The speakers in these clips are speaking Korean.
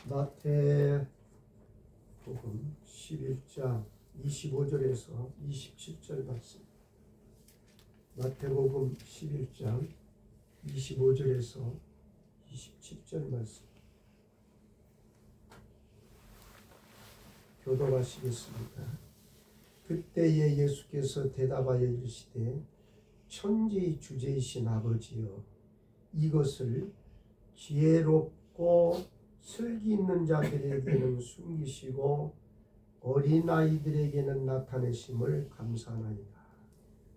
마태복음 11장 25절에서 27절 말씀. 마태복음 11장 25절에서 27절 말씀. 교독하시겠습니다. 그때에 예수께서 대답하여 이르시되 천지 주제이신 아버지여, 이것을 지혜롭고 슬기 있는 자들에게는 숨기시고 어린아이들에게는 나타내심을 감사하나이다.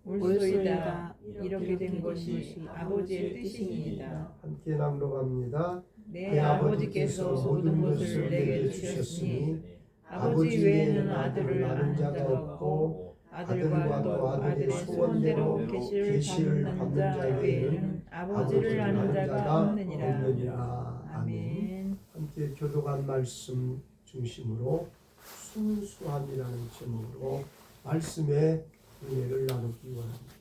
옳소이다. 이렇게 된 것이 아버지의 뜻입니다. 함께 낭독합니다. 내 아버지께서 모든 것을 내게 주셨으니 아버지 외에는 아들을 아는 자가 없고 아들과 또 아들의 소원대로 계시를 받는 자 외에는 아버지를 아는 자가 없느니라. 아멘. 함께 교독한 말씀 중심으로 순수함이라는 제목으로 말씀의 은혜를 나누기 원합니다.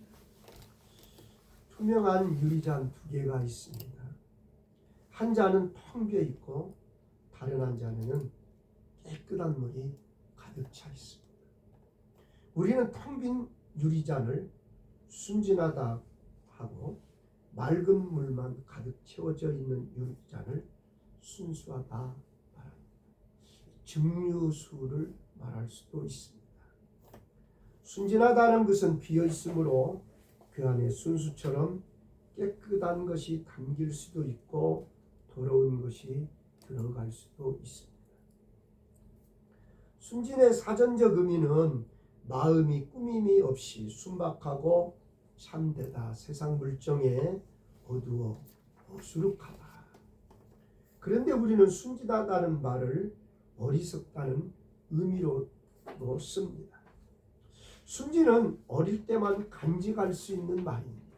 투명한 유리잔 두 개가 있습니다. 한 잔은 텅 비어 있고 다른 한 잔에는 깨끗한 물이 가득 차 있습니다. 우리는 텅 빈 유리잔을 순진하다 하고 맑은 물만 가득 채워져 있는 유리잔을 순수하다 말합니다. 증류수를 말할 수도 있습니다. 순진하다는 것은 비어 있으므로 그 안에 순수처럼 깨끗한 것이 담길 수도 있고 더러운 것이 들어갈 수도 있습니다. 순진의 사전적 의미는 마음이 꾸밈이 없이 순박하고 참되다, 세상 물정에 어두워 어수룩하다. 그런데 우리는 순진하다는 말을 어리석다는 의미로도 씁니다. 순진은 어릴 때만 간직할 수 있는 말입니다.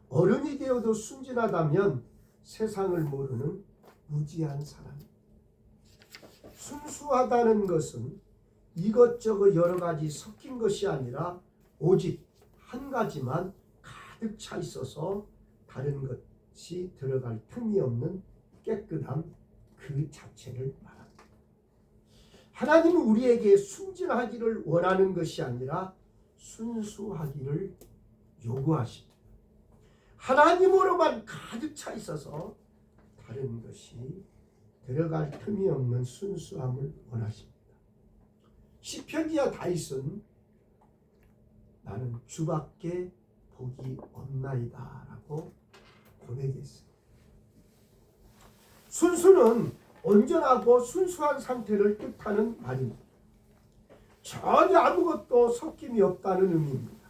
어른이 되어도 순진하다면 세상을 모르는 무지한 사람입니다. 순수하다는 것은 이것저것 여러 가지 섞인 것이 아니라 오직 한 가지만 가득 차 있어서 다른 것이 들어갈 틈이 없는 깨끗함 그 자체를 말합니다. 하나님은 우리에게 순진하기를 원하는 것이 아니라 순수하기를 요구하십니다. 하나님으로만 가득 차 있어서 다른 것이 들어갈 틈이 없는 순수함을 원하십니다. 시편기자 다윗은 나는 주밖에 복이 없나이다 라고 고백했습니다. 순수는 온전하고 순수한 상태를 뜻하는 말입니다. 전혀 아무것도 섞임이 없다는 의미입니다.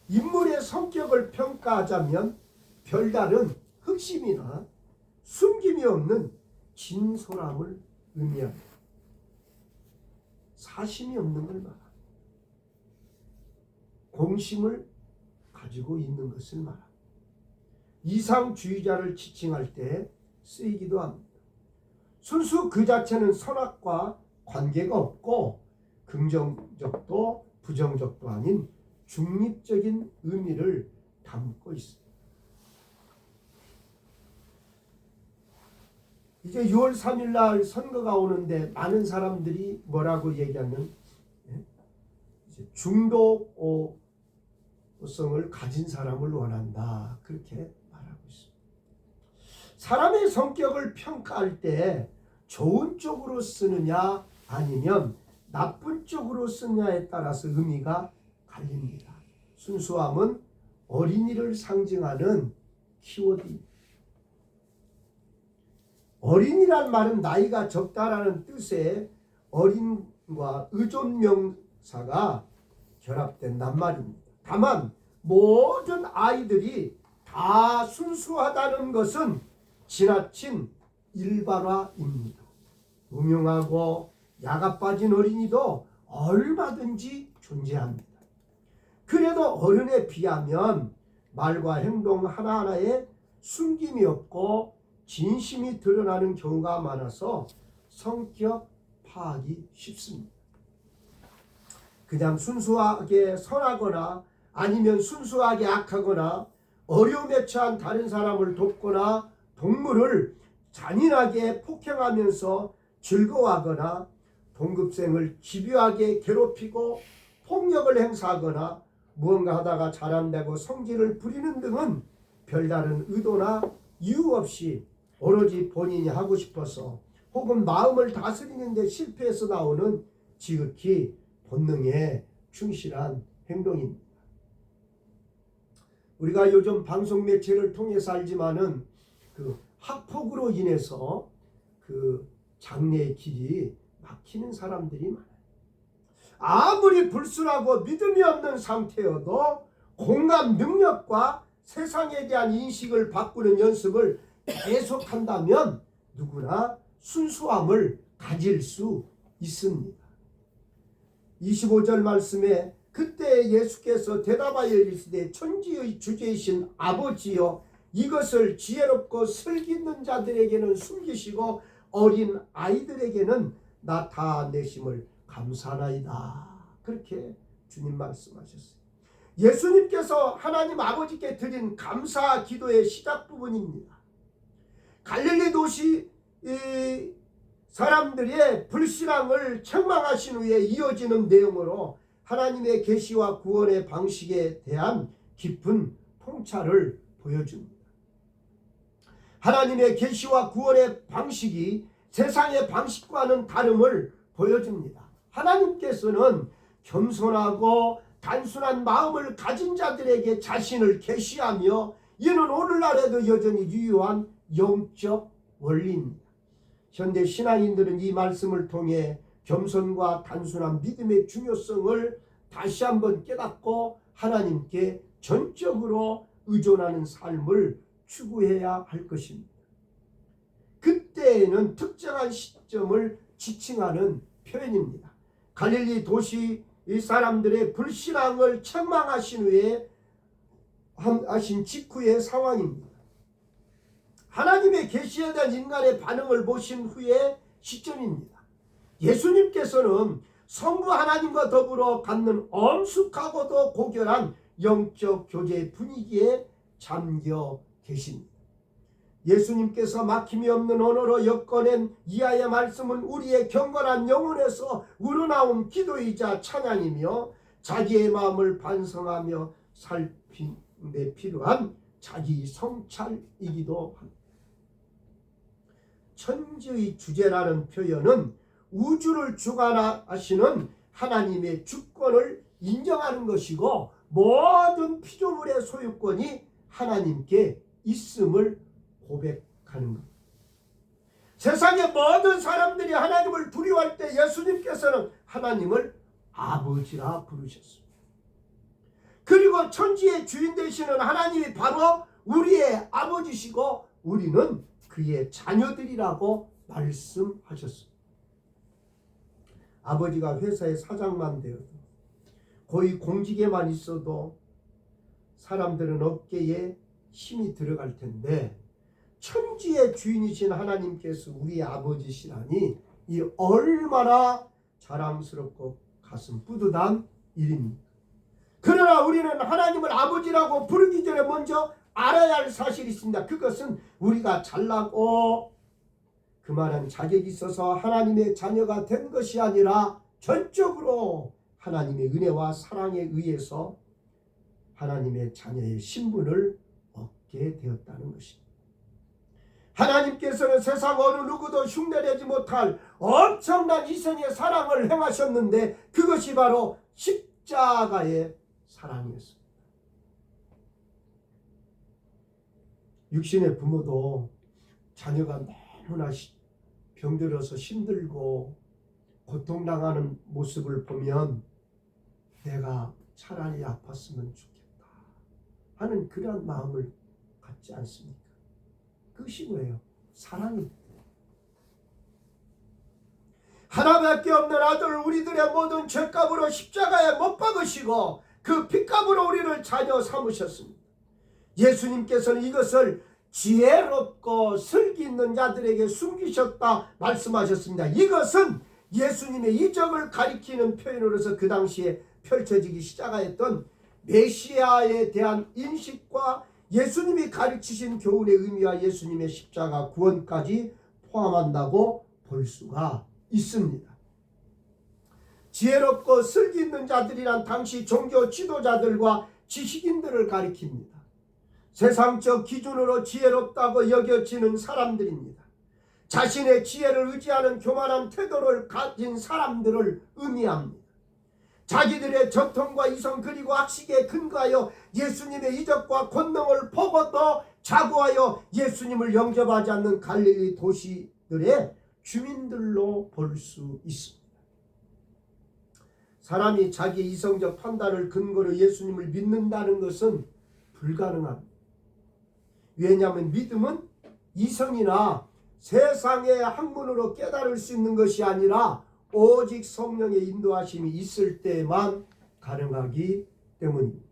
인물의 성격을 평가하자면 별다른 흑심이나 숨김이 없는 진솔함을 의미합니다. 사심이 없는 걸 말합니다. 공심을 가지고 있는 것을 말합니다. 이상주의자를 지칭할 때 쓰이기도 합니다. 순수 그 자체는 선악과 관계가 없고 긍정적도 부정적도 아닌 중립적인 의미를 담고 있습니다. 이제 6월 3일 날 선거가 오는데 많은 사람들이 뭐라고 얘기하면 중도성을 가진 사람을 원한다, 그렇게 말하고 있습니다. 사람의 성격을 평가할 때 좋은 쪽으로 쓰느냐 아니면 나쁜 쪽으로 쓰느냐에 따라서 의미가 갈립니다. 순수함은 어린이를 상징하는 키워드입니다. 어린이란 말은 나이가 적다라는 뜻의 어린과 의존명사가 결합된 낱말입니다. 다만 모든 아이들이 다 순수하다는 것은 지나친 일반화입니다. 음흉하고 야가 빠진 어린이도 얼마든지 존재합니다. 그래도 어른에 비하면 말과 행동 하나하나에 숨김이 없고 진심이 드러나는 경우가 많아서 성격 파악이 쉽습니다. 그냥 순수하게 선하거나 아니면 순수하게 악하거나 어려움에 처한 다른 사람을 돕거나 동물을 잔인하게 폭행하면서 즐거워하거나 동급생을 집요하게 괴롭히고 폭력을 행사하거나 무언가 하다가 잘안되고 성질을 부리는 등은 별다른 의도나 이유 없이 오로지 본인이 하고 싶어서 혹은 마음을 다스리는 데 실패해서 나오는 지극히 본능에 충실한 행동입니다. 우리가 요즘 방송 매체를 통해서 알지만은 그 학폭으로 인해서 그 장래의 길이 막히는 사람들이 많아요. 아무리 불순하고 믿음이 없는 상태여도 공감 능력과 세상에 대한 인식을 바꾸는 연습을 계속한다면 누구나 순수함을 가질 수 있습니다. 25절 말씀에 그때 예수께서 대답하여 이르시되 천지의 주제이신 아버지여 이것을 지혜롭고 슬기 있는 자들에게는 숨기시고 어린 아이들에게는 나타내심을 감사하나이다. 그렇게 주님 말씀하셨어요. 예수님께서 하나님 아버지께 드린 감사 기도의 시작 부분입니다. 갈릴리 도시 사람들의 불신앙을 책망하신 후에 이어지는 내용으로 하나님의 계시와 구원의 방식에 대한 깊은 통찰을 보여줍니다. 하나님의 계시와 구원의 방식이 세상의 방식과는 다름을 보여줍니다. 하나님께서는 겸손하고 단순한 마음을 가진 자들에게 자신을 계시하며 이는 오늘날에도 여전히 유효한 영적 원리입니다. 현대 신앙인들은 이 말씀을 통해 겸손과 단순한 믿음의 중요성을 다시 한번 깨닫고 하나님께 전적으로 의존하는 삶을 추구해야 할 것입니다. 그때에는 특정한 시점을 지칭하는 표현입니다. 갈릴리 도시 이 사람들의 불신앙을 책망하신 후에 하신 직후의 상황입니다. 하나님의 계시에 대한 인간의 반응을 보신 후의 시점입니다. 예수님께서는 성부 하나님과 더불어 갖는 엄숙하고도 고결한 영적 교제의 분위기에 잠겨 계십니다. 예수님께서 막힘이 없는 언어로 엮어낸 이하의 말씀은 우리의 경건한 영혼에서 우러나온 기도이자 찬양이며 자기의 마음을 반성하며 살피는 필요한 자기 성찰이기도 합니다. 천지의 주제라는 표현은 우주를 주관하시는 하나님의 주권을 인정하는 것이고 모든 피조물의 소유권이 하나님께 있음을 고백하는 것. 세상의 모든 사람들이 하나님을 두려워할 때 예수님께서는 하나님을 아버지라 부르셨습니다. 그리고 천지의 주인 되시는 하나님이 바로 우리의 아버지시고 우리는 그의 자녀들이라고 말씀하셨습니다. 아버지가 회사의 사장만 되어도 고위 공직에만 있어도 사람들은 어깨에 힘이 들어갈 텐데 천지의 주인이신 하나님께서 우리 아버지시라니 이 얼마나 자랑스럽고 가슴 뿌듯한 일입니다. 그러나 우리는 하나님을 아버지라고 부르기 전에 먼저 알아야 할 사실이 있습니다. 그것은 우리가 잘나고 그만한 자격이 있어서 하나님의 자녀가 된 것이 아니라 전적으로 하나님의 은혜와 사랑에 의해서 하나님의 자녀의 신분을 얻게 되었다는 것입니다. 하나님께서는 세상 어느 누구도 흉내내지 못할 엄청난 이성의 사랑을 행하셨는데 그것이 바로 십자가의 사랑이었습니다. 육신의 부모도 자녀가 너무나 병들어서 힘들고 고통당하는 모습을 보면 내가 차라리 아팠으면 좋겠다 하는 그런 마음을 갖지 않습니까? 그것이 뭐예요? 사랑입니다. 하나밖에 없는 아들 우리들의 모든 죄값으로 십자가에 못 박으시고 그 핏값으로 우리를 자녀 삼으셨습니다. 예수님께서는 이것을 지혜롭고 슬기 있는 자들에게 숨기셨다 말씀하셨습니다. 이것은 예수님의 이적을 가리키는 표현으로서 그 당시에 펼쳐지기 시작하였던 메시아에 대한 인식과 예수님이 가르치신 교훈의 의미와 예수님의 십자가 구원까지 포함한다고 볼 수가 있습니다. 지혜롭고 슬기 있는 자들이란 당시 종교 지도자들과 지식인들을 가리킵니다. 세상적 기준으로 지혜롭다고 여겨지는 사람들입니다. 자신의 지혜를 의지하는 교만한 태도를 가진 사람들을 의미합니다. 자기들의 전통과 이성 그리고 학식에 근거하여 예수님의 이적과 권능을 보고도 자고하여 예수님을 영접하지 않는 갈릴리 도시들의 주민들로 볼 수 있습니다. 사람이 자기 이성적 판단을 근거로 예수님을 믿는다는 것은 불가능합니다. 왜냐하면 믿음은 이성이나 세상의 학문으로 깨달을 수 있는 것이 아니라 오직 성령의 인도하심이 있을 때만 가능하기 때문입니다.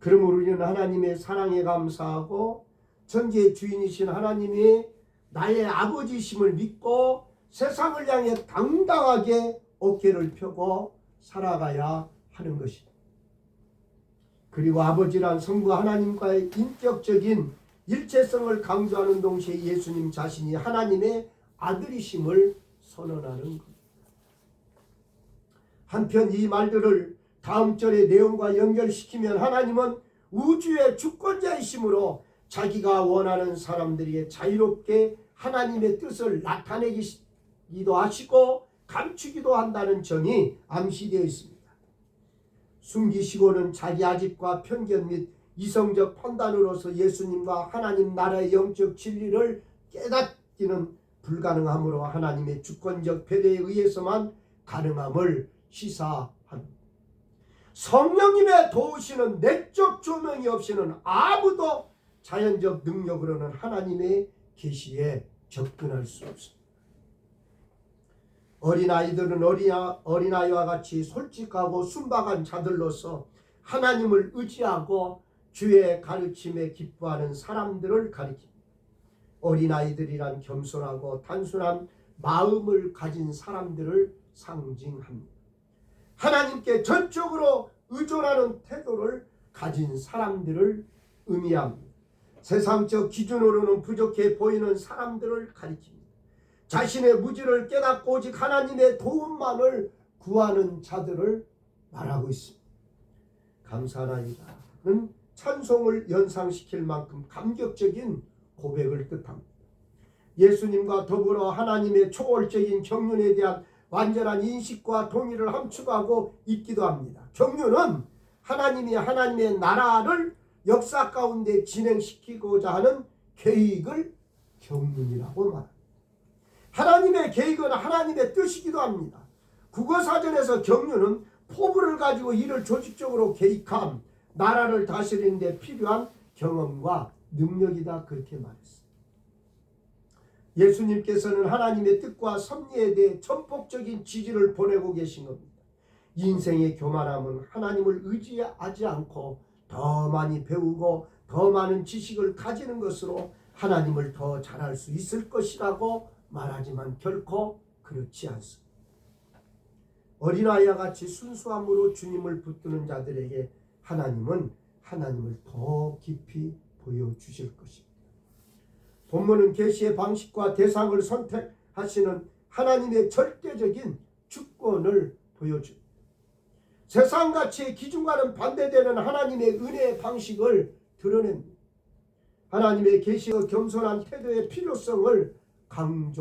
그러므로 우리는 하나님의 사랑에 감사하고 천지의 주인이신 하나님이 나의 아버지심을 믿고 세상을 향해 당당하게 어깨를 펴고 살아가야 하는 것입니다. 그리고 아버지란 성부 하나님과의 인격적인 일체성을 강조하는 동시에 예수님 자신이 하나님의 아들이심을 선언하는 겁니다. 한편 이 말들을 다음 절의 내용과 연결시키면 하나님은 우주의 주권자이심으로 자기가 원하는 사람들에게 자유롭게 하나님의 뜻을 나타내기도 하시고 감추기도 한다는 점이 암시되어 있습니다. 숨기시고는 자기 아집과 편견 및 이성적 판단으로서 예수님과 하나님 나라의 영적 진리를 깨닫기는 불가능하므로 하나님의 주권적 배려에 의해서만 가능함을 시사합니다. 성령님의 도우시는 내적 조명이 없이는 아무도 자연적 능력으로는 하나님의 계시에 접근할 수 없습니다. 어린아이들은 어린아이와 같이 솔직하고 순박한 자들로서 하나님을 의지하고 주의 가르침에 기뻐하는 사람들을 가리킵니다. 어린아이들이란 겸손하고 단순한 마음을 가진 사람들을 상징합니다. 하나님께 전적으로 의존하는 태도를 가진 사람들을 의미합니다. 세상적 기준으로는 부족해 보이는 사람들을 가리킵니다. 자신의 무지를 깨닫고 오직 하나님의 도움만을 구하는 자들을 말하고 있습니다. 감사하나이다는 찬송을 연상시킬 만큼 감격적인 고백을 뜻합니다. 예수님과 더불어 하나님의 초월적인 경륜에 대한 완전한 인식과 동의를 함축하고 있기도 합니다. 경륜은 하나님이 하나님의 나라를 역사 가운데 진행시키고자 하는 계획을 경륜이라고 말합니다. 하나님의 계획은 하나님의 뜻이기도 합니다. 국어사전에서 경륜은 포부를 가지고 이를 조직적으로 계획함, 나라를 다스리는 데 필요한 경험과 능력이다 그렇게 말했습니다. 예수님께서는 하나님의 뜻과 섭리에 대해 전폭적인 지지를 보내고 계신 겁니다. 인생의 교만함은 하나님을 의지하지 않고 더 많이 배우고 더 많은 지식을 가지는 것으로 하나님을 더 잘할 수 있을 것이라고 말하지만 결코 그렇지 않습니다. 어린아이와 같이 순수함으로 주님을 붙드는 자들에게 하나님은 하나님을 더 깊이 보여주실 것입니다. 본문은 계시의 방식과 대상을 선택하시는 하나님의 절대적인 주권을 보여줍니다. 세상 가치의 기준과는 반대되는 하나님의 은혜의 방식을 드러냅니다. 하나님의 계시의 겸손한 태도의 필요성을 강조